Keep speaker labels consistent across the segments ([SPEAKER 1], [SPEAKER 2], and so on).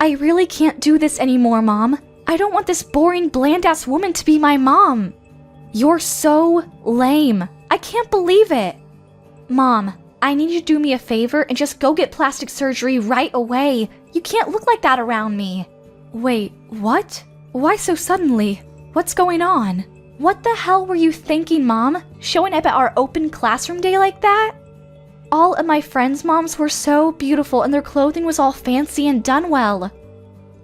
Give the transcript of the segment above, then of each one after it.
[SPEAKER 1] I really can't do this anymore, Mom. I don't want this boring, bland-ass woman to be my mom. You're so lame. I can't believe it. Mom, I need you to do me a favor and just go get plastic surgery right away. You can't look like that around me. Wait, what? Why so suddenly? What's going on? What the hell were you thinking, Mom? Showing up at our open classroom day like that? All of my friends' moms were so beautiful and their clothing was all fancy and done well.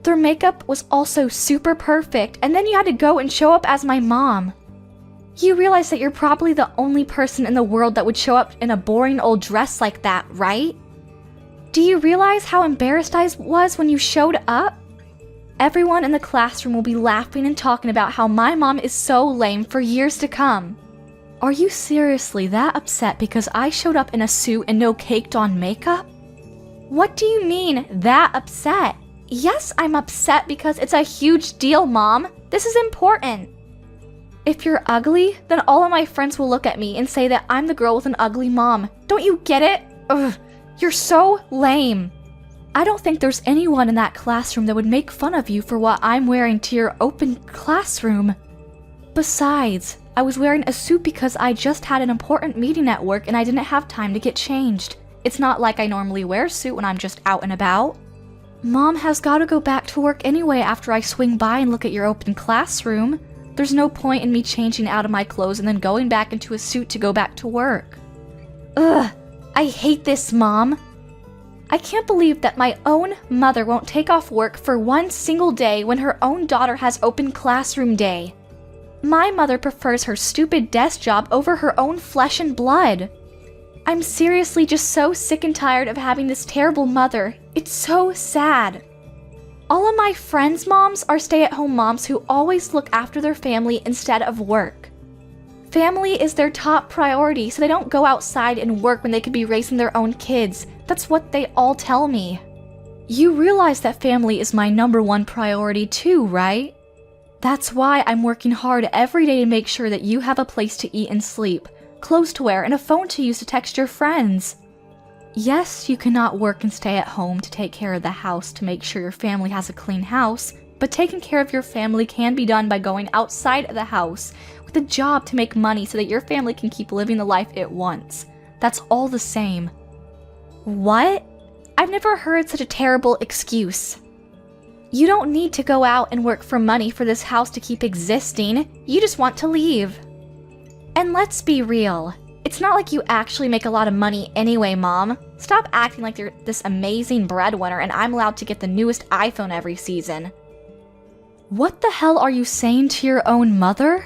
[SPEAKER 1] Their makeup was also super perfect, and then you had to go and show up as my mom. You realize that you're probably the only person in the world that would show up in a boring old dress like that, right? Do you realize how embarrassed I was when you showed up? Everyone in the classroom will be laughing and talking about how my mom is so lame for years to come. Are you seriously that upset because I showed up in a suit and no caked-on makeup? What do you mean, that upset? Yes, I'm upset because it's a huge deal, Mom. This is important. If you're ugly, then all of my friends will look at me and say that I'm the girl with an ugly mom. Don't you get it? Ugh, you're so lame. I don't think there's anyone in that classroom that would make fun of you for what I'm wearing to your open classroom. Besides, I was wearing a suit because I just had an important meeting at work and I didn't have time to get changed. It's not like I normally wear a suit when I'm just out and about. Mom has got to go back to work anyway after I swing by and look at your open classroom. There's no point in me changing out of my clothes and then going back into a suit to go back to work. Ugh, I hate this, Mom. I can't believe that my own mother won't take off work for one single day when her own daughter has open classroom day. My mother prefers her stupid desk job over her own flesh and blood. I'm seriously just so sick and tired of having this terrible mother. It's so sad. All of my friends' moms are stay-at-home moms who always look after their family instead of work. Family is their top priority, so they don't go outside and work when they could be raising their own kids. That's what they all tell me. You realize that family is my #1 priority too, right? That's why I'm working hard every day to make sure that you have a place to eat and sleep, clothes to wear, and a phone to use to text your friends. Yes, you cannot work and stay at home to take care of the house to make sure your family has a clean house, but taking care of your family can be done by going outside of the house with a job to make money so that your family can keep living the life it wants. That's all the same. What? I've never heard such a terrible excuse. You don't need to go out and work for money for this house to keep existing. You just want to leave. And let's be real. It's not like you actually make a lot of money anyway, Mom. Stop acting like you're this amazing breadwinner and I'm allowed to get the newest iPhone every season. What the hell are you saying to your own mother?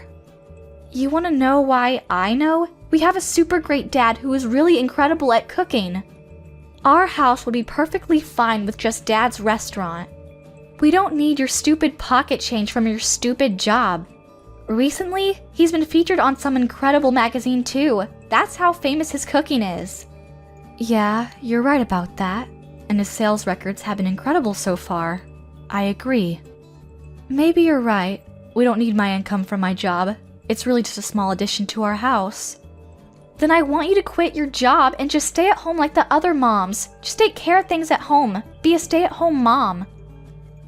[SPEAKER 1] You want to know why I know? We have a super great dad who is really incredible at cooking. Our house would be perfectly fine with just Dad's restaurant. We don't need your stupid pocket change from your stupid job. Recently, he's been featured on some incredible magazine too. That's how famous his cooking is. Yeah, you're right about that. And his sales records have been incredible so far. I agree. Maybe you're right. We don't need my income from my job. It's really just a small addition to our house. Then I want you to quit your job and just stay at home like the other moms. Just take care of things at home. Be a stay-at-home mom.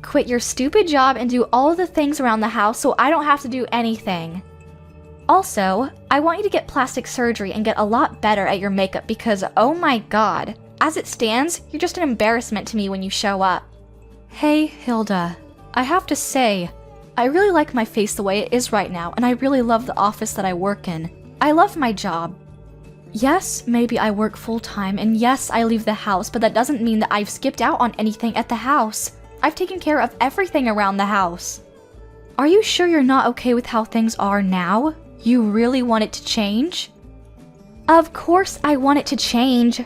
[SPEAKER 1] Quit your stupid job and do all of the things around the house so I don't have to do anything. Also, I want you to get plastic surgery and get a lot better at your makeup because, oh my god, as it stands, you're just an embarrassment to me when you show up. Hey, Hilda, I have to say, I really like my face the way it is right now, and I really love the office that I work in. I love my job. Yes, maybe I work full-time, and yes, I leave the house, but that doesn't mean that I've skipped out on anything at the house. I've taken care of everything around the house. Are you sure you're not okay with how things are now? You really want it to change? Of course I want it to change.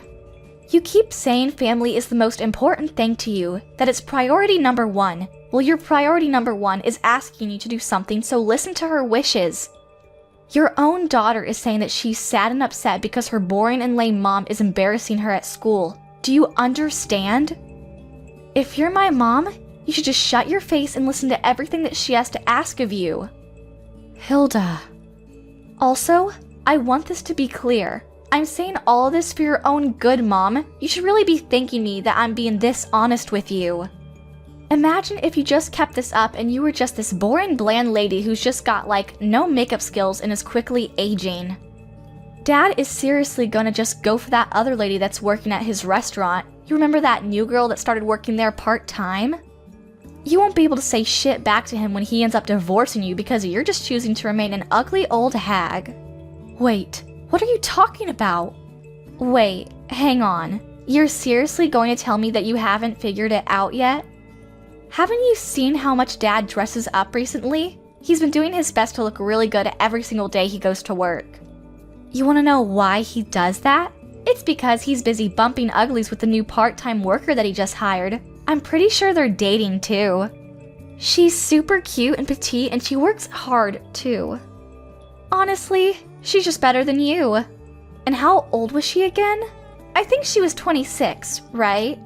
[SPEAKER 1] You keep saying family is the most important thing to you, that it's priority #1. Well, your priority #1 is asking you to do something, so listen to her wishes. Your own daughter is saying that she's sad and upset because her boring and lame mom is embarrassing her at school. Do you understand? If you're my mom, you should just shut your face and listen to everything that she has to ask of you. Hilda. Also, I want this to be clear. I'm saying all of this for your own good, Mom. You should really be thanking me that I'm being this honest with you. Imagine if you just kept this up and you were just this boring, bland lady who's just got, like, no makeup skills and is quickly aging. Dad is seriously gonna just go for that other lady that's working at his restaurant. You remember that new girl that started working there part-time? You won't be able to say shit back to him when he ends up divorcing you because you're just choosing to remain an ugly old hag. Wait, what are you talking about? Wait, hang on. You're seriously going to tell me that you haven't figured it out yet? Haven't you seen how much Dad dresses up recently? He's been doing his best to look really good every single day he goes to work. You want to know why he does that? It's because he's busy bumping uglies with the new part-time worker that he just hired. I'm pretty sure they're dating too. She's super cute and petite and she works hard too. Honestly, she's just better than you. And how old was she again? I think she was 26, right?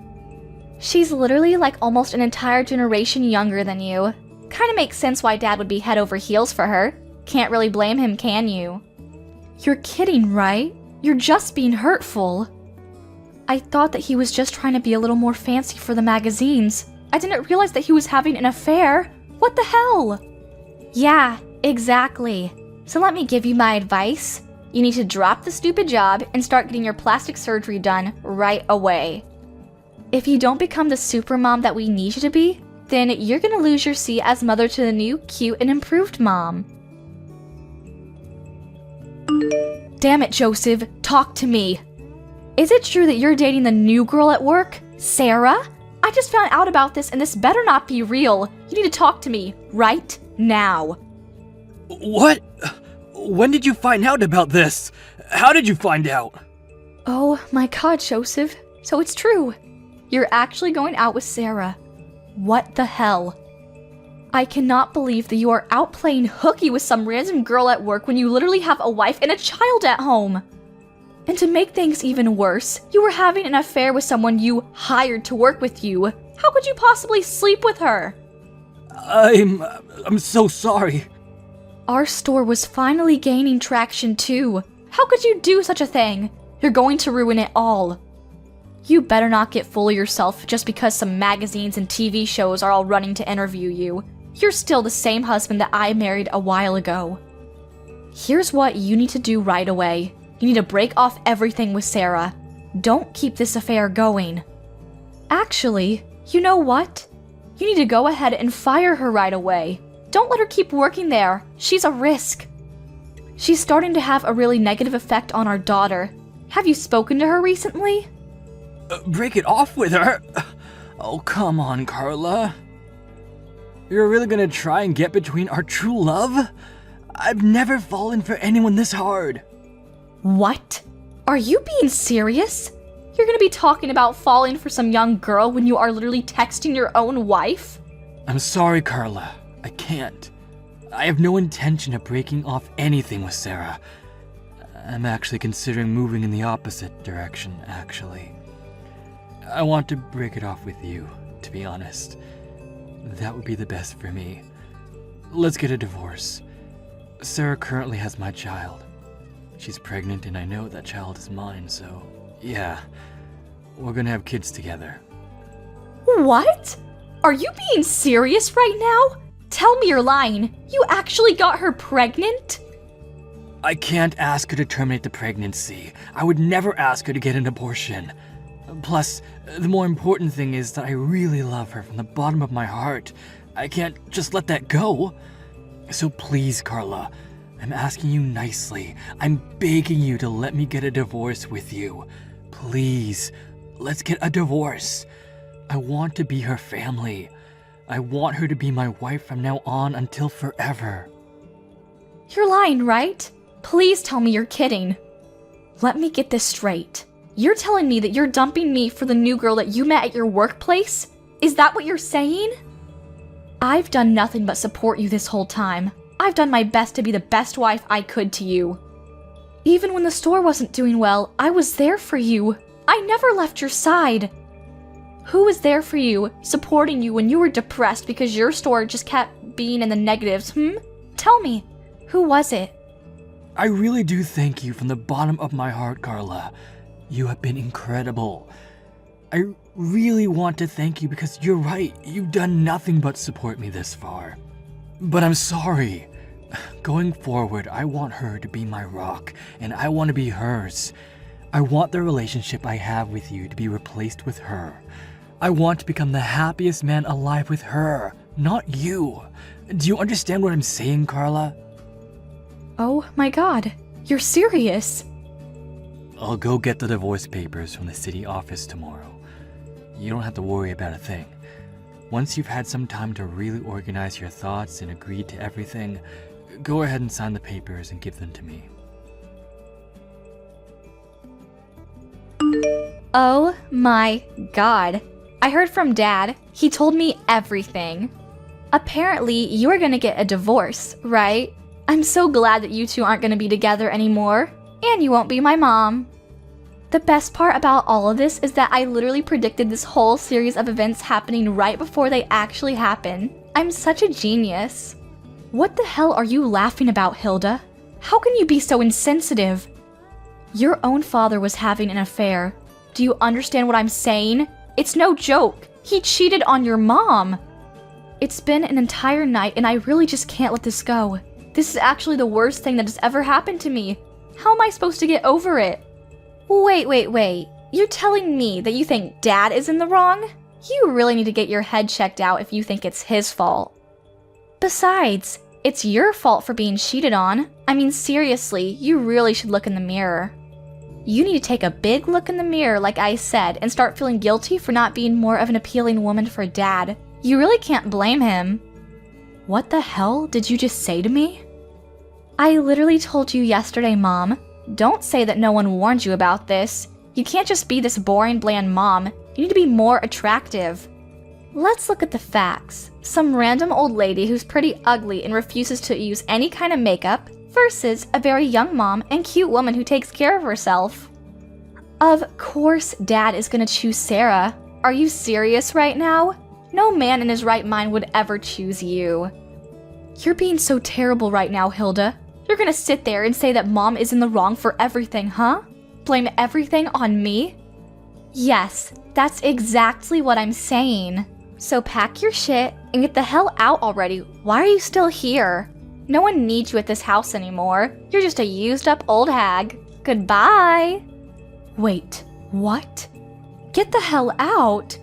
[SPEAKER 1] She's literally like almost an entire generation younger than you. Kinda makes sense why Dad would be head over heels for her. Can't really blame him, can you? You're kidding, right? You're just being hurtful. I thought that he was just trying to be a little more fancy for the magazines. I didn't realize that he was having an affair. What the hell? Yeah, exactly. So let me give you my advice. You need to drop the stupid job and start getting your plastic surgery done right away. If you don't become the super mom that we need you to be, then you're gonna lose your seat as mother to the new, cute, and improved mom. Damn it, Joseph, talk to me. Is it true that you're dating the new girl at work, Sarah? I just found out about this and this better not be real. You need to talk to me right now.
[SPEAKER 2] What? When did you find out about this? How did you find out?
[SPEAKER 1] Oh my god, Joseph. So it's true. You're actually going out with Sarah. What the hell? I cannot believe that you are out playing hooky with some random girl at work when you literally have a wife and a child at home. And to make things even worse, you were having an affair with someone you hired to work with you. How could you possibly sleep with her?
[SPEAKER 2] I'm so sorry.
[SPEAKER 1] Our store was finally gaining traction too. How could you do such a thing? You're going to ruin it all. You better not get full of yourself just because some magazines and TV shows are all running to interview you. You're still the same husband that I married a while ago. Here's what you need to do right away. You need to break off everything with Sarah. Don't keep this affair going. Actually, you know what? You need to go ahead and fire her right away. Don't let her keep working there. She's a risk. She's starting to have a really negative effect on our daughter. Have you spoken to her recently?
[SPEAKER 2] Break it off with her? Oh, come on, Carla. You're really gonna try and get between our true love? I've never fallen for anyone this hard.
[SPEAKER 1] What? Are you being serious? You're gonna be talking about falling for some young girl when you are literally texting your own wife?
[SPEAKER 2] I'm sorry, Carla. I can't. I have no intention of breaking off anything with Sarah. I'm actually considering moving in the opposite direction, actually. I want to break it off with you, to be honest. That would be the best for me. Let's get a divorce. Sarah currently has my child. She's pregnant and I know that child is mine, so yeah. We're gonna have kids together.
[SPEAKER 1] What? Are you being serious right now? Tell me you're lying. You actually got her pregnant?
[SPEAKER 2] I can't ask her to terminate the pregnancy. I would never ask her to get an abortion. Plus, the more important thing is that I really love her from the bottom of my heart. I can't just let that go. So please, Carla, I'm asking you nicely. I'm begging you to let me get a divorce with you. Please, let's get a divorce. I want to be her family. I want her to be my wife from now on until forever.
[SPEAKER 1] You're lying, right? Please tell me you're kidding. Let me get this straight. You're telling me that you're dumping me for the new girl that you met at your workplace? Is that what you're saying? I've done nothing but support you this whole time. I've done my best to be the best wife I could to you. Even when the store wasn't doing well, I was there for you. I never left your side. Who was there for you, supporting you when you were depressed because your store just kept being in the negatives, Tell me, who was it?
[SPEAKER 2] I really do thank you from the bottom of my heart, Carla. You have been incredible. I really want to thank you because you're right, you've done nothing but support me this far. But I'm sorry. Going forward, I want her to be my rock, and I want to be hers. I want the relationship I have with you to be replaced with her. I want to become the happiest man alive with her, not you. Do you understand what I'm saying, Carla?
[SPEAKER 1] Oh my god, you're serious?
[SPEAKER 2] I'll go get the divorce papers from the city office tomorrow. You don't have to worry about a thing. Once you've had some time to really organize your thoughts and agree to everything, go ahead and sign the papers and give them to me.
[SPEAKER 1] Oh my god. I heard from Dad. He told me everything. Apparently, you're gonna get a divorce, right? I'm so glad that you two aren't gonna be together anymore. And you won't be my mom. The best part about all of this is that I literally predicted this whole series of events happening right before they actually happen. I'm such a genius. What the hell are you laughing about, Hilda? How can you be so insensitive? Your own father was having an affair. Do you understand what I'm saying? It's no joke. He cheated on your mom. It's been an entire night and I really just can't let this go. This is actually the worst thing that has ever happened to me. How am I supposed to get over it? Wait. You're telling me that you think Dad is in the wrong? You really need to get your head checked out if you think it's his fault. Besides, it's your fault for being cheated on. I mean, seriously, you really should look in the mirror. You need to take a big look in the mirror, like I said, and start feeling guilty for not being more of an appealing woman for Dad. You really can't blame him. What the hell did you just say to me? I literally told you yesterday, Mom. Don't say that no one warned you about this. You can't just be this boring, bland mom. You need to be more attractive. Let's look at the facts. Some random old lady who's pretty ugly and refuses to use any kind of makeup versus a very young mom and cute woman who takes care of herself. Of course Dad is gonna choose Sarah. Are you serious right now? No man in his right mind would ever choose you. You're being so terrible right now, Hilda. You're gonna sit there and say that Mom is in the wrong for everything, huh? Blame everything on me? Yes, that's exactly what I'm saying. So pack your shit and get the hell out already. Why are you still here? No one needs you at this house anymore. You're just a used up old hag. Goodbye. Wait, what? Get the hell out?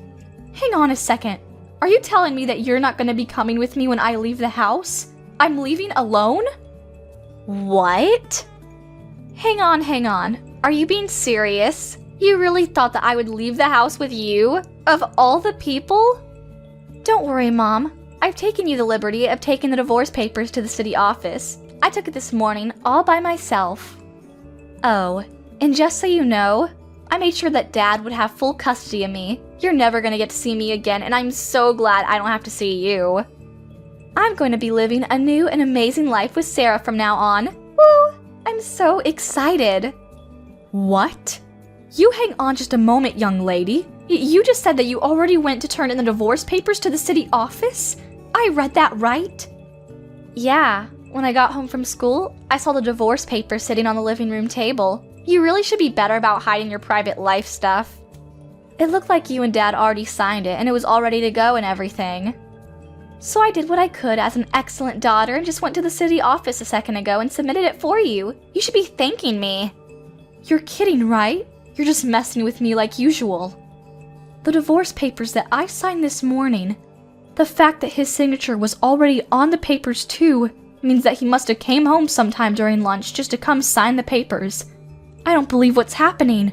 [SPEAKER 1] Hang on a second. Are you telling me that you're not gonna be coming with me when I leave the house? I'm leaving alone? What? Hang on. Are you being serious? You really thought that I would leave the house with you? Of all the people? Don't worry, Mom. I've taken you the liberty of taking the divorce papers to the city office. I took it this morning all by myself. Oh, and just so you know, I made sure that Dad would have full custody of me. You're never gonna get to see me again, and I'm so glad I don't have to see you. I'm going to be living a new and amazing life with Sarah from now on. Woo! I'm so excited. What? You hang on just a moment, young lady. You just said that you already went to turn in the divorce papers to the city office? I read that right? Yeah, when I got home from school, I saw the divorce papers sitting on the living room table. You really should be better about hiding your private life stuff. It looked like you and Dad already signed it and it was all ready to go and everything. So I did what I could as an excellent daughter and just went to the city office a second ago and submitted it for you. You should be thanking me. You're kidding, right? You're just messing with me like usual. The divorce papers that I signed this morning, the fact that his signature was already on the papers too, means that he must have came home sometime during lunch just to come sign the papers. I don't believe what's happening.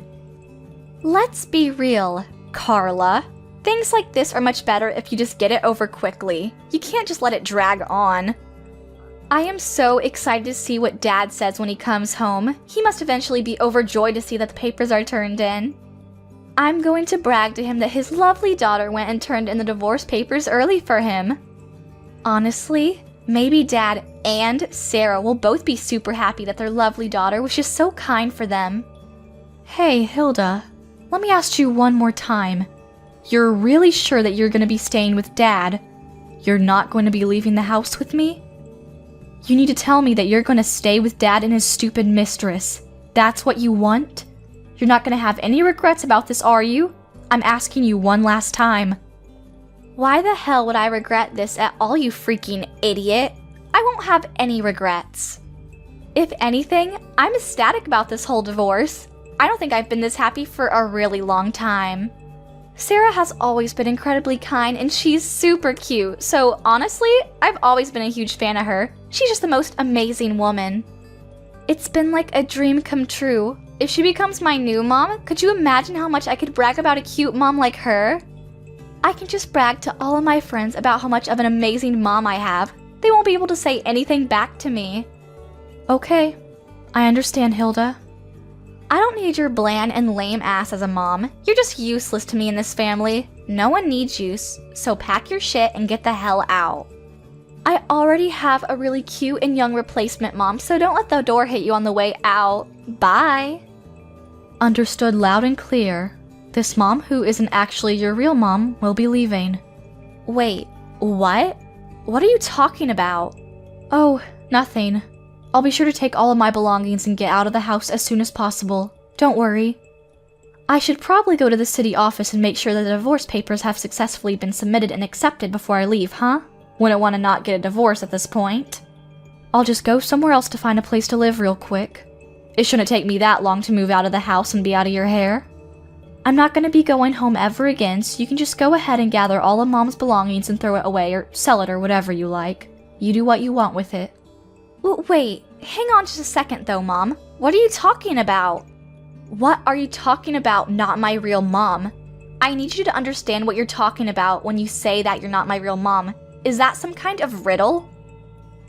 [SPEAKER 1] Let's be real, Carla. Things like this are much better if you just get it over quickly. You can't just let it drag on. I am so excited to see what Dad says when he comes home. He must eventually be overjoyed to see that the papers are turned in. I'm going to brag to him that his lovely daughter went and turned in the divorce papers early for him. Honestly, maybe Dad and Sarah will both be super happy that their lovely daughter was just so kind for them. Hey, Hilda, let me ask you one more time. You're really sure that you're going to be staying with Dad? You're not going to be leaving the house with me? You need to tell me that you're going to stay with Dad and his stupid mistress. That's what you want? You're not going to have any regrets about this, are you? I'm asking you one last time. Why the hell would I regret this at all, you freaking idiot? I won't have any regrets. If anything, I'm ecstatic about this whole divorce. I don't think I've been this happy for a really long time. Sarah has always been incredibly kind and she's super cute, so honestly, I've always been a huge fan of her. She's just the most amazing woman. It's been like a dream come true. If she becomes my new mom, could you imagine how much I could brag about a cute mom like her? I can just brag to all of my friends about how much of an amazing mom I have. They won't be able to say anything back to me. Okay, I understand, Hilda. I don't need your bland and lame ass as a mom. You're just useless to me in this family. No one needs you, so pack your shit and get the hell out. I already have a really cute and young replacement mom, so don't let the door hit you on the way out. Bye. Understood loud and clear. This mom, who isn't actually your real mom, will be leaving. Wait, what? What are you talking about? Oh, nothing. I'll be sure to take all of my belongings and get out of the house as soon as possible. Don't worry. I should probably go to the city office and make sure that the divorce papers have successfully been submitted and accepted before I leave, huh? Wouldn't want to not get a divorce at this point. I'll just go somewhere else to find a place to live real quick. It shouldn't take me that long to move out of the house and be out of your hair. I'm not going to be going home ever again, so you can just go ahead and gather all of Mom's belongings and throw it away or sell it or whatever you like. You do what you want with it. Wait, hang on just a second though, Mom. What are you talking about? What are you talking about, not my real mom? I need you to understand what you're talking about when you say that you're not my real mom. Is that some kind of riddle?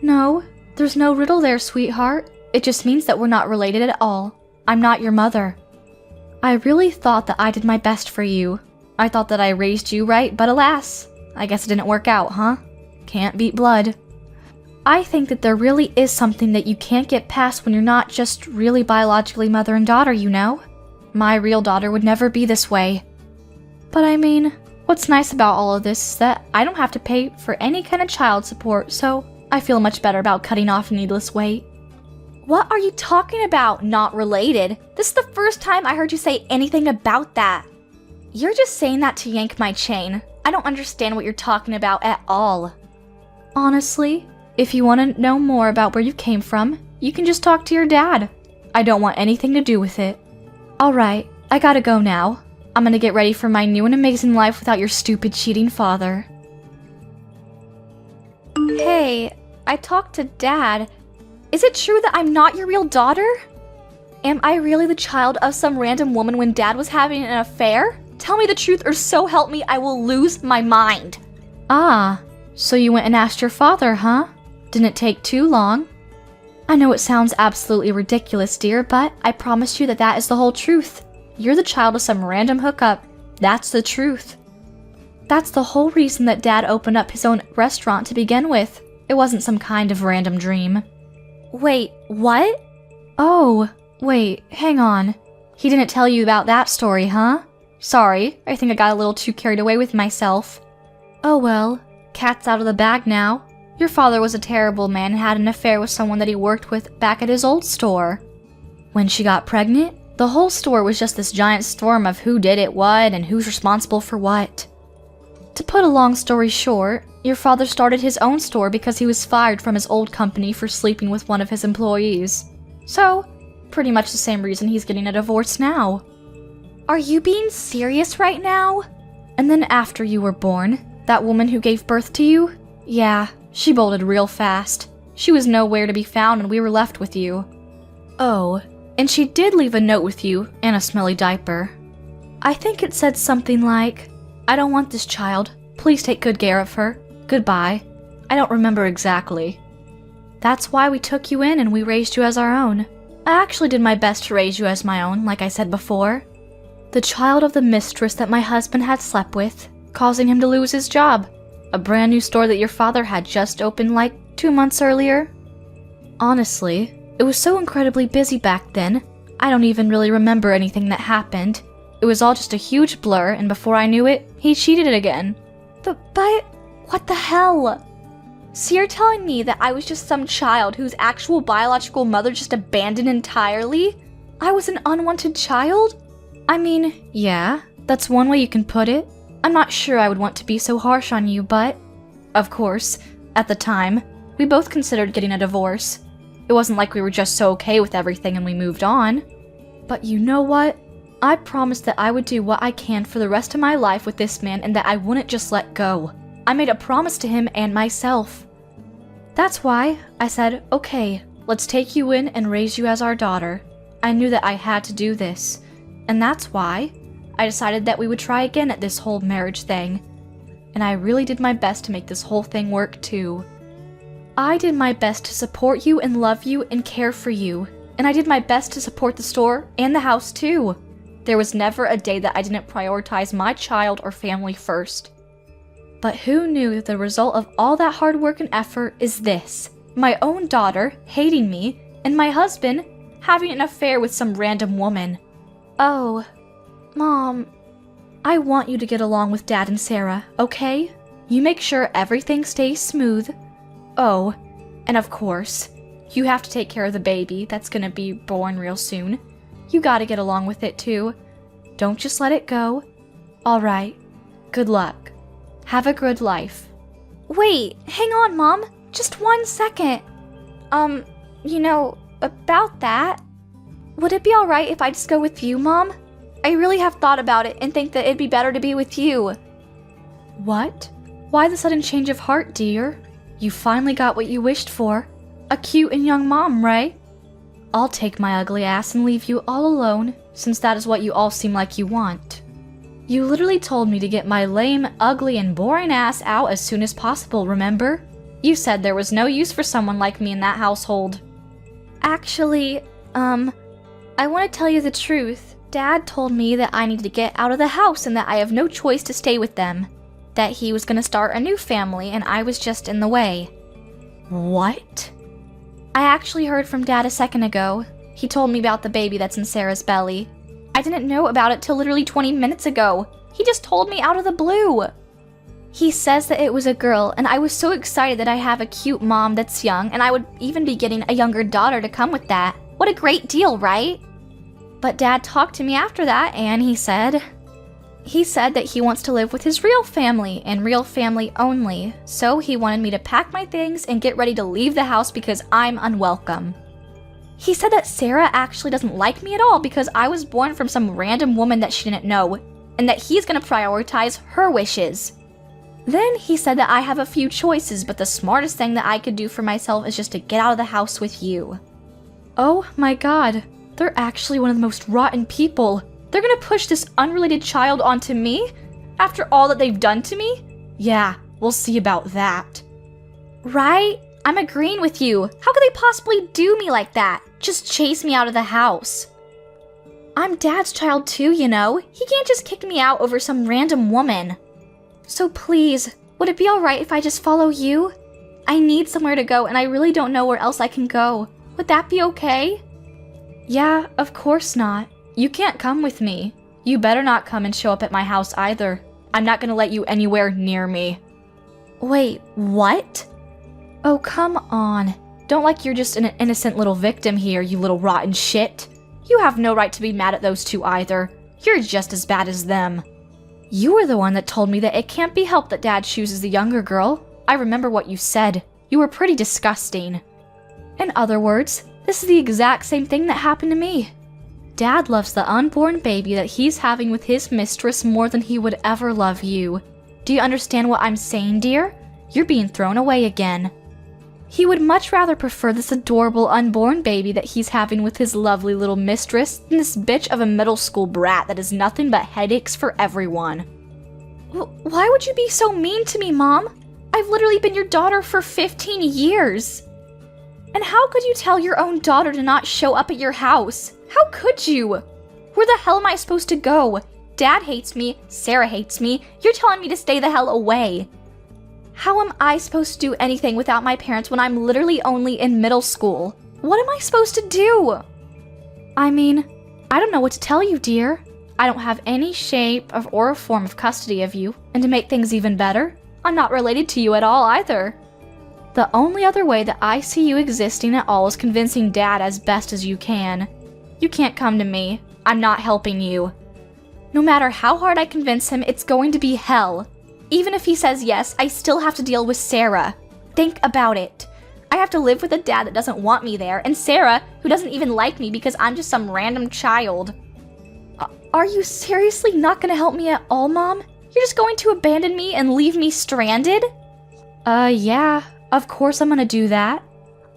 [SPEAKER 1] No, there's no riddle there, sweetheart. It just means that we're not related at all. I'm not your mother. I really thought that I did my best for you. I thought that I raised you right, but alas, I guess it didn't work out, huh? Can't beat blood. I think that there really is something that you can't get past when you're not just really biologically mother and daughter, you know? My real daughter would never be this way. But I mean, what's nice about all of this is that I don't have to pay for any kind of child support, so I feel much better about cutting off needless weight. What are you talking about, not related? This is the first time I heard you say anything about that. You're just saying that to yank my chain. I don't understand what you're talking about at all. Honestly, if you want to know more about where you came from, you can just talk to your dad. I don't want anything to do with it. Alright, I gotta go now. I'm gonna get ready for my new and amazing life without your stupid cheating father. Hey, I talked to Dad. Is it true that I'm not your real daughter? Am I really the child of some random woman when Dad was having an affair? Tell me the truth or so help me I will lose my mind. Ah, so you went and asked your father, huh? Didn't take too long. I know it sounds absolutely ridiculous, dear, but I promise you that that is the whole truth. You're the child of some random hookup. That's the truth. That's the whole reason that Dad opened up his own restaurant to begin with. It wasn't some kind of random dream. Wait, what? Oh, wait, hang on. He didn't tell you about that story, huh? Sorry, I think I got a little too carried away with myself. Oh well, cat's out of the bag now. Your father was a terrible man and had an affair with someone that he worked with back at his old store. When she got pregnant, the whole store was just this giant storm of who did it what and who's responsible for what. To put a long story short, your father started his own store because he was fired from his old company for sleeping with one of his employees. So, pretty much the same reason he's getting a divorce now. Are you being serious right now? And then after you were born, that woman who gave birth to you? Yeah, she bolted real fast. She was nowhere to be found and we were left with you. Oh, and she did leave a note with you and a smelly diaper. I think it said something like, I don't want this child. Please take good care of her. Goodbye. I don't remember exactly. That's why we took you in and we raised you as our own. I actually did my best to raise you as my own, like I said before. The child of the mistress that my husband had slept with, causing him to lose his job. A brand new store that your father had just opened like 2 months earlier. Honestly, it was so incredibly busy back then, I don't even really remember anything that happened. It was all just a huge blur, and before I knew it, he cheated it again. But what the hell? So you're telling me that I was just some child whose actual biological mother just abandoned entirely? I was an unwanted child? I mean, yeah, That's one way you can put it. I'm not sure I would want to be so harsh on you, but... Of course, at the time, we both considered getting a divorce. It wasn't like we were just so okay with everything and we moved on. But you know what? I promised that I would do what I can for the rest of my life with this man and that I wouldn't just let go. I made a promise to him and myself. That's why I said, okay, let's take you in and raise you as our daughter. I knew that I had to do this. And that's why I decided that we would try again at this whole marriage thing. And I really did my best to make this whole thing work too. I did my best to support you and love you and care for you. And I did my best to support the store and the house too. There was never a day that I didn't prioritize my child or family first. But who knew that the result of all that hard work and effort is this? My own daughter hating me, and my husband having an affair with some random woman. Oh, Mom, I want you to get along with Dad and Sarah, okay? You make sure everything stays smooth. Oh, and of course, you have to take care of the baby that's gonna be born real soon. You gotta get along with it too. Don't just let it go. Alright, good luck. Have a good life. Wait, hang on, Mom. Just 1 second. About that. Would it be alright if I just go with you, Mom? I really have thought about it and think that it'd be better to be with you. What? Why the sudden change of heart, dear? You finally got what you wished for. A cute and young mom, right? I'll take my ugly ass and leave you all alone, since that is what you all seem like you want. You literally told me to get my lame, ugly, and boring ass out as soon as possible, remember? You said there was no use for someone like me in that household. Actually, I want to tell you the truth. Dad told me that I need to get out of the house and that I have no choice to stay with them. That he was going to start a new family and I was just in the way. What? I actually heard from Dad a second ago. He told me about the baby that's in Sarah's belly. I didn't know about it till literally 20 minutes ago. He just told me out of the blue. He says that it was a girl, and I was so excited that I have a cute mom that's young, and I would even be getting a younger daughter to come with that. What a great deal, right? But Dad talked to me after that, and he said that he wants to live with his real family, and real family only. So he wanted me to pack my things and get ready to leave the house because I'm unwelcome. He said that Sarah actually doesn't like me at all because I was born from some random woman that she didn't know, and that he's gonna prioritize her wishes. Then he said that I have a few choices, but the smartest thing that I could do for myself is just to get out of the house with you. Oh my god, they're actually one of the most rotten people. They're gonna push this unrelated child onto me? After all that they've done to me? Yeah, we'll see about that. Right? I'm agreeing with you. How could they possibly do me like that? Just chase me out of the house. I'm Dad's child too, you know. He can't just kick me out over some random woman. So please, would it be alright if I just follow you? I need somewhere to go and I really don't know where else I can go. Would that be okay? Yeah, of course not. You can't come with me. You better not come and show up at my house either. I'm not gonna let you anywhere near me. Wait, what? Oh, come on. Don't like you're just an innocent little victim here, you little rotten shit. You have no right to be mad at those two either. You're just as bad as them. You were the one that told me that it can't be helped that Dad chooses the younger girl. I remember what you said. You were pretty disgusting. In other words, this is the exact same thing that happened to me. Dad loves the unborn baby that he's having with his mistress more than he would ever love you. Do you understand what I'm saying, dear? You're being thrown away again. He would much rather prefer this adorable unborn baby that he's having with his lovely little mistress than this bitch of a middle school brat that is nothing but headaches for everyone. Why would you be so mean to me, Mom? I've literally been your daughter for 15 years. And how could you tell your own daughter to not show up at your house? How could you? Where the hell am I supposed to go? Dad hates me, Sarah hates me, you're telling me to stay the hell away. How am I supposed to do anything without my parents when I'm literally only in middle school? What am I supposed to do? I mean, I don't know what to tell you, dear. I don't have any shape or a form of custody of you, and to make things even better, I'm not related to you at all either. The only other way that I see you existing at all is convincing Dad as best as you can. You can't come to me. I'm not helping you. No matter how hard I convince him, it's going to be hell. Even if he says yes, I still have to deal with Sarah. Think about it. I have to live with a dad that doesn't want me there, and Sarah, who doesn't even like me because I'm just some random child. Are you seriously not gonna help me at all, Mom? You're just going to abandon me and leave me stranded? Yeah, of course I'm gonna do that.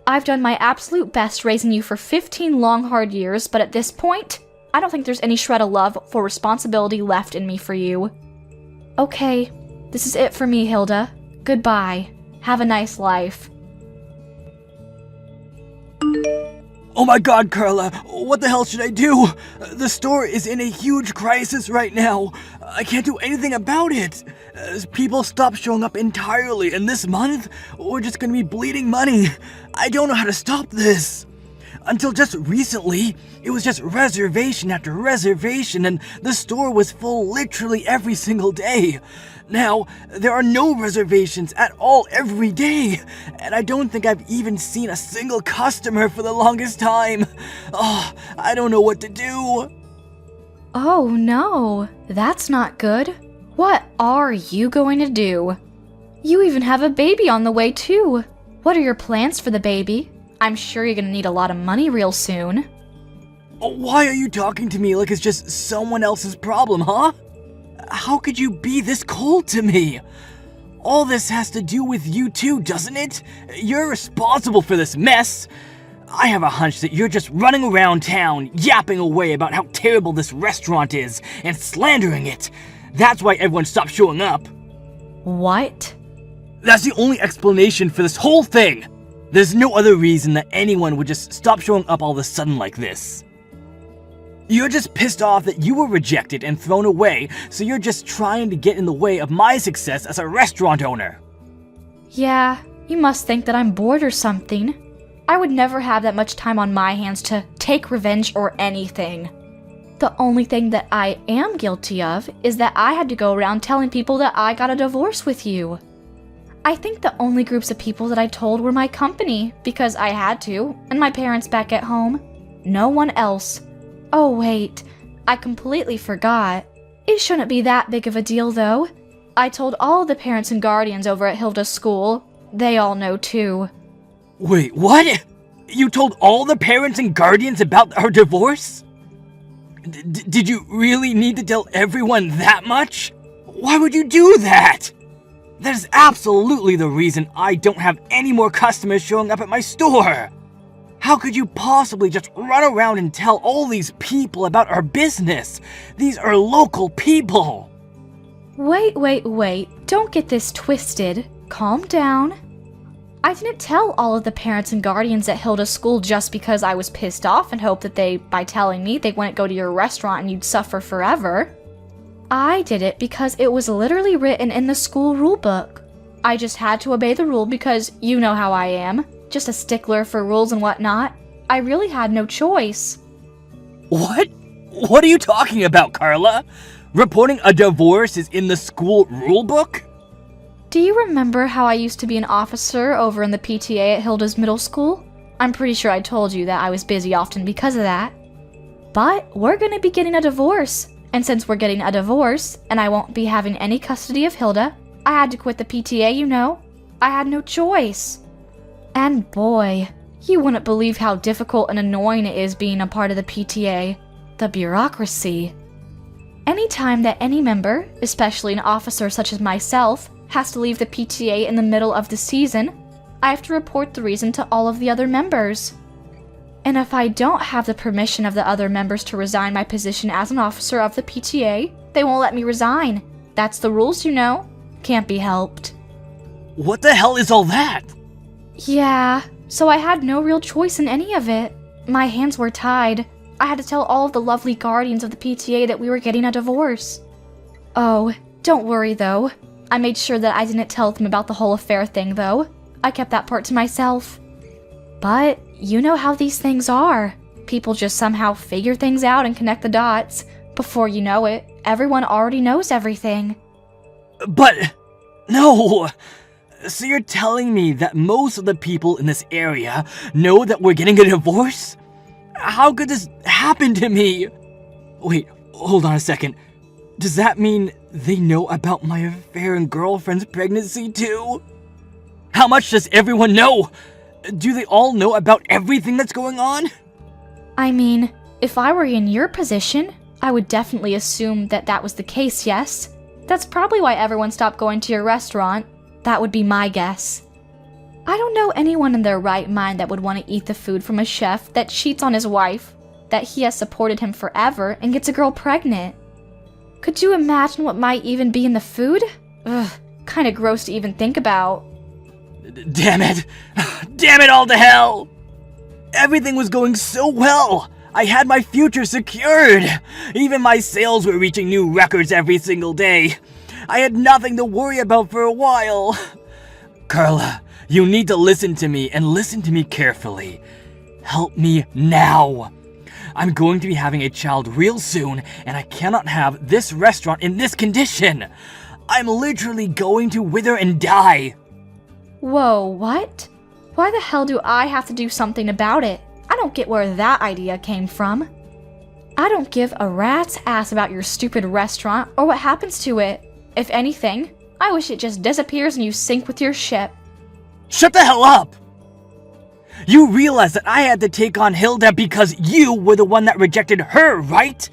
[SPEAKER 1] I've done my absolute best raising you for 15 long, hard years, but at this point, I don't think there's any shred of love or responsibility left in me for you. Okay, this is it for me, Hilda. Goodbye. Have a nice life.
[SPEAKER 2] Oh my god, Carla, what the hell should I do? The store is in a huge crisis right now. I can't do anything about it. People stopped showing up entirely, and this month, we're just gonna be bleeding money. I don't know how to stop this. Until just recently, it was just reservation after reservation, and the store was full literally every single day. Now, there are no reservations at all every day, and I don't think I've even seen a single customer for the longest time. Oh, I don't know what to do.
[SPEAKER 1] Oh no, that's not good. What are you going to do? You even have a baby on the way too. What are your plans for the baby? I'm sure you're gonna need a lot of money real soon.
[SPEAKER 2] Why are you talking to me like it's just someone else's problem, huh? How could you be this cold to me? All this has to do with you too, doesn't it? You're responsible for this mess. I have a hunch that you're just running around town, yapping away about how terrible this restaurant is, and slandering it. That's why everyone stopped showing up.
[SPEAKER 1] What?
[SPEAKER 2] That's the only explanation for this whole thing. There's no other reason that anyone would just stop showing up all of a sudden like this. You're just pissed off that you were rejected and thrown away, so you're just trying to get in the way of my success as a restaurant owner.
[SPEAKER 1] Yeah, you must think that I'm bored or something. I would never have that much time on my hands to take revenge or anything. The only thing that I am guilty of is that I had to go around telling people that I got a divorce with you. I think the only groups of people that I told were my company, because I had to, and my parents back at home. No one else. Oh wait, I completely forgot. It shouldn't be that big of a deal though. I told all the parents and guardians over at Hilda's school. They all know too.
[SPEAKER 2] Wait, what? You told all the parents and guardians about our divorce? Did you really need to tell everyone that much? Why would you do that? That is absolutely the reason I don't have any more customers showing up at my store. How could you possibly just run around and tell all these people about our business? These are local people.
[SPEAKER 1] Wait. Don't get this twisted. Calm down. I didn't tell all of the parents and guardians at Hilda's school just because I was pissed off and hoped that by telling me, they wouldn't go to your restaurant and you'd suffer forever. I did it because it was literally written in the school rule book. I just had to obey the rule because you know how I am. Just a stickler for rules and whatnot. I really had no choice.
[SPEAKER 2] What? What are you talking about, Carla? Reporting a divorce is in the school rule book?
[SPEAKER 1] Do you remember how I used to be an officer over in the PTA at Hilda's middle school? I'm pretty sure I told you that I was busy often because of that. But we're gonna be getting a divorce. And since we're getting a divorce, and I won't be having any custody of Hilda, I had to quit the PTA, you know. I had no choice. And boy, you wouldn't believe how difficult and annoying it is being a part of the PTA. The bureaucracy. Anytime that any member, especially an officer such as myself, has to leave the PTA in the middle of the season, I have to report the reason to all of the other members. And if I don't have the permission of the other members to resign my position as an officer of the PTA, they won't let me resign. That's the rules, you know. Can't be helped.
[SPEAKER 2] What the hell is all that?
[SPEAKER 1] Yeah, so I had no real choice in any of it. My hands were tied. I had to tell all of the lovely guardians of the PTA that we were getting a divorce. Oh, don't worry though. I made sure that I didn't tell them about the whole affair thing though. I kept that part to myself. But you know how these things are. People just somehow figure things out and connect the dots. Before you know it, everyone already knows everything.
[SPEAKER 2] But, no. So you're telling me that most of the people in this area know that we're getting a divorce? How could this happen to me? Wait, hold on a second. Does that mean they know about my affair and girlfriend's pregnancy too? How much does everyone know? Do they all know about everything that's going on?
[SPEAKER 1] I mean, if I were in your position, I would definitely assume that that was the case, yes? That's probably why everyone stopped going to your restaurant. That would be my guess. I don't know anyone in their right mind that would want to eat the food from a chef that cheats on his wife, that he has supported him forever and gets a girl pregnant. Could you imagine what might even be in the food? Ugh, kinda gross to even think about.
[SPEAKER 2] Damn it! Damn it all to hell! Everything was going so well! I had my future secured! Even my sales were reaching new records every single day. I had nothing to worry about for a while. Carla, you need to listen to me and listen to me carefully. Help me now. I'm going to be having a child real soon, and I cannot have this restaurant in this condition. I'm literally going to wither and die.
[SPEAKER 1] Whoa, what? Why the hell do I have to do something about it? I don't get where that idea came from. I don't give a rat's ass about your stupid restaurant or what happens to it. If anything, I wish it just disappears and you sink with your ship.
[SPEAKER 2] Shut the hell up! You realize that I had to take on Hilda because you were the one that rejected her, right?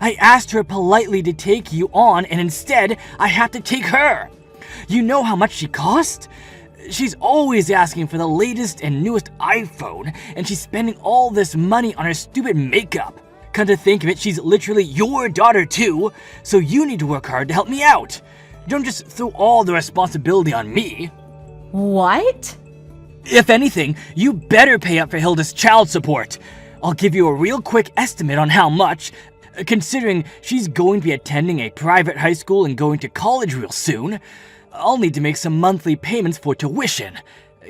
[SPEAKER 2] I asked her politely to take you on, and instead, I had to take her. You know how much she cost? She's always asking for the latest and newest iPhone, and she's spending all this money on her stupid makeup. Come to think of it, she's literally your daughter too, so you need to work hard to help me out. Don't just throw all the responsibility on me.
[SPEAKER 1] What?
[SPEAKER 2] If anything, you better pay up for Hilda's child support. I'll give you a real quick estimate on how much, considering she's going to be attending a private high school and going to college real soon. I'll need to make some monthly payments for tuition.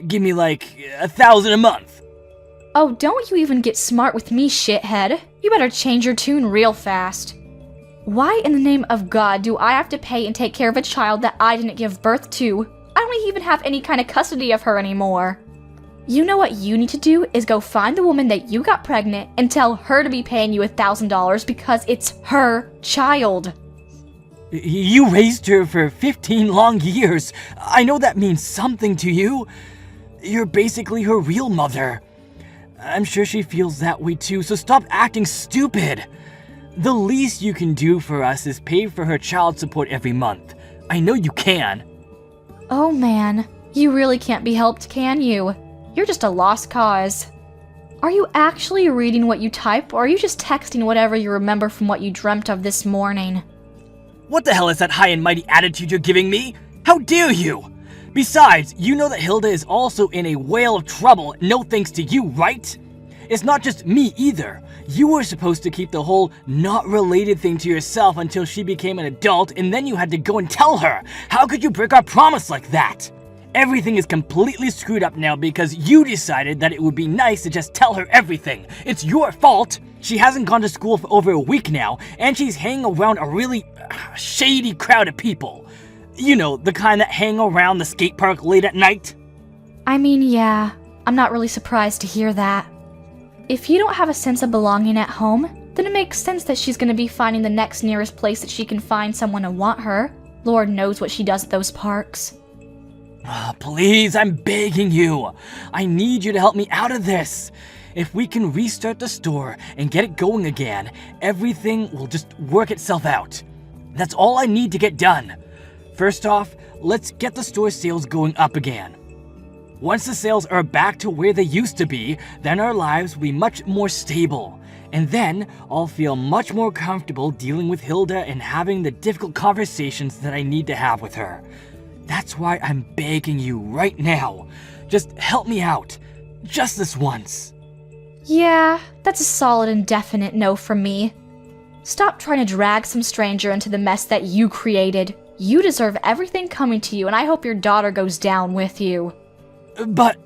[SPEAKER 2] Give me like $1,000 a month.
[SPEAKER 1] Oh, don't you even get smart with me, shithead. You better change your tune real fast. Why in the name of God do I have to pay and take care of a child that I didn't give birth to? I don't even have any kind of custody of her anymore. You know what you need to do is go find the woman that you got pregnant and tell her to be paying you $1,000 because it's her child.
[SPEAKER 2] You raised her for 15 long years. I know that means something to you. You're basically her real mother. I'm sure she feels that way too, so stop acting stupid. The least you can do for us is pay for her child support every month. I know you can.
[SPEAKER 1] Oh man, you really can't be helped, can you? You're just a lost cause. Are you actually reading what you type, or are you just texting whatever you remember from what you dreamt of this morning?
[SPEAKER 2] What the hell is that high and mighty attitude you're giving me? How dare you? Besides, you know that Hilda is also in a whale of trouble, no thanks to you, right? It's not just me either. You were supposed to keep the whole not related thing to yourself until she became an adult, and then you had to go and tell her. How could you break our promise like that? Everything is completely screwed up now because you decided that it would be nice to just tell her everything. It's your fault. She hasn't gone to school for over a week now, and she's hanging around a really shady crowd of people. You know, the kind that hang around the skate park late at night.
[SPEAKER 1] I mean, yeah, I'm not really surprised to hear that. If you don't have a sense of belonging at home, then it makes sense that she's gonna be finding the next nearest place that she can find someone to want her. Lord knows what she does at those parks.
[SPEAKER 2] Please, I'm begging you. I need you to help me out of this. If we can restart the store and get it going again, everything will just work itself out. That's all I need to get done. First off, let's get the store sales going up again. Once the sales are back to where they used to be, then our lives will be much more stable. And then I'll feel much more comfortable dealing with Hilda and having the difficult conversations that I need to have with her. That's why I'm begging you right now. Just help me out. Just this once.
[SPEAKER 1] Yeah, that's a solid and definite no from me. Stop trying to drag some stranger into the mess that you created. You deserve everything coming to you, and I hope your daughter goes down with you.
[SPEAKER 2] But...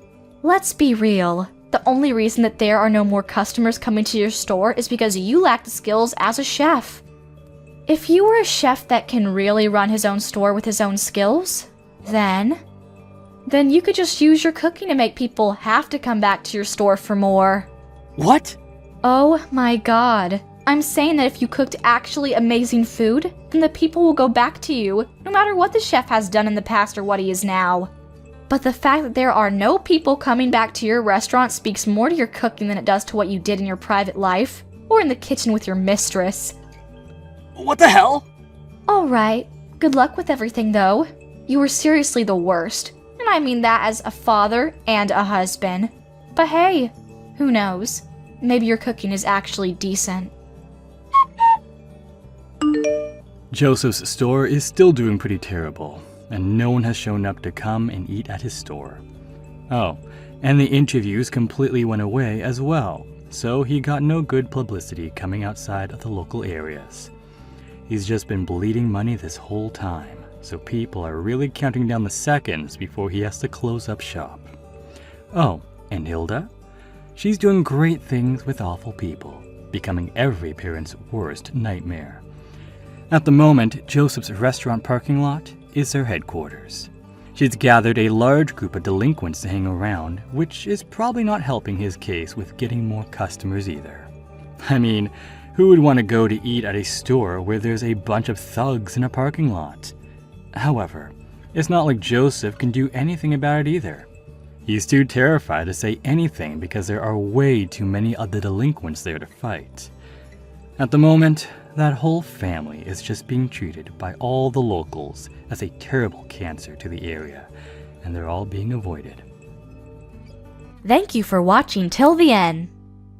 [SPEAKER 1] Let's be real. The only reason that there are no more customers coming to your store is because you lack the skills as a chef. If you were a chef that can really run his own store with his own skills, then you could just use your cooking to make people have to come back to your store for more.
[SPEAKER 2] What?
[SPEAKER 1] Oh my god. I'm saying that if you cooked actually amazing food, then the people will go back to you, no matter what the chef has done in the past or what he is now. But the fact that there are no people coming back to your restaurant speaks more to your cooking than it does to what you did in your private life, or in the kitchen with your mistress.
[SPEAKER 2] What the hell?
[SPEAKER 1] Alright, good luck with everything though. You were seriously the worst, and I mean that as a father and a husband. But hey, who knows? Maybe your cooking is actually decent.
[SPEAKER 2] Joseph's store is still doing pretty terrible, and no one has shown up to come and eat at his store. Oh, and the interviews completely went away as well, so he got no good publicity coming outside of the local areas. He's just been bleeding money this whole time, so people are really counting down the seconds before he has to close up shop. Oh, and Hilda? She's doing great things with awful people, becoming every parent's worst nightmare. At the moment, Joseph's restaurant parking lot is their headquarters. She's gathered a large group of delinquents to hang around, which is probably not helping his case with getting more customers either. I mean, who would want to go to eat at a store where there's a bunch of thugs in a parking lot? However, it's not like Joseph can do anything about it either. He's too terrified to say anything because there are way too many of the delinquents there to fight. At the moment, that whole family is just being treated by all the locals as a terrible cancer to the area, and they're all being avoided.
[SPEAKER 1] Thank you for watching till the end.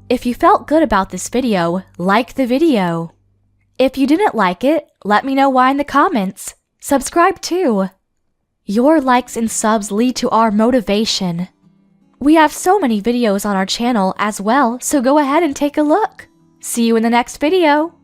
[SPEAKER 1] If you felt good about this video, like the video. If you didn't like it, let me know why in the comments. Subscribe too. Your likes and subs lead to our motivation. We have so many videos on our channel as well, so go ahead and take a look. See you in the next video.